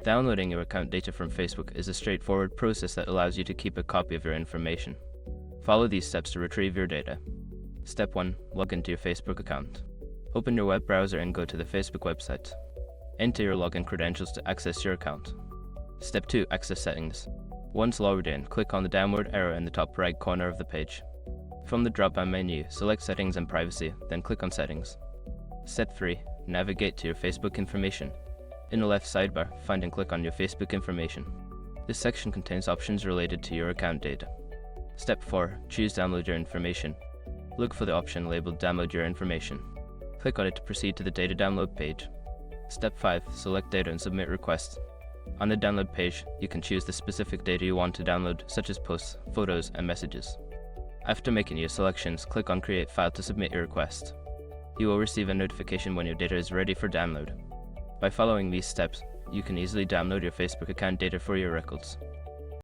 Downloading your account data from Facebook is a straightforward process that allows you to keep a copy of your information. Follow these steps to retrieve your data. Step 1. Log into your Facebook account. Open your web browser and go to the Facebook website. Enter your login credentials to access your account. Step 2. Access settings. Once logged in, click on the downward arrow in the top right corner of the page. From the drop-down menu, select Settings and Privacy, then click on Settings. Step 3. Navigate to your Facebook information. In the left sidebar, find and click on your Facebook information. This section contains options related to your account data. Step 4. Choose Download Your Information. Look for the option labeled Download Your Information. Click on it to proceed to the data download page. Step 5. Select Data and Submit Request. On the download page, you can choose the specific data you want to download, such as posts, photos, and messages. After making your selections, click on Create File to submit your request. You will receive a notification when your data is ready for download. By following these steps, you can easily download your Facebook account data for your records.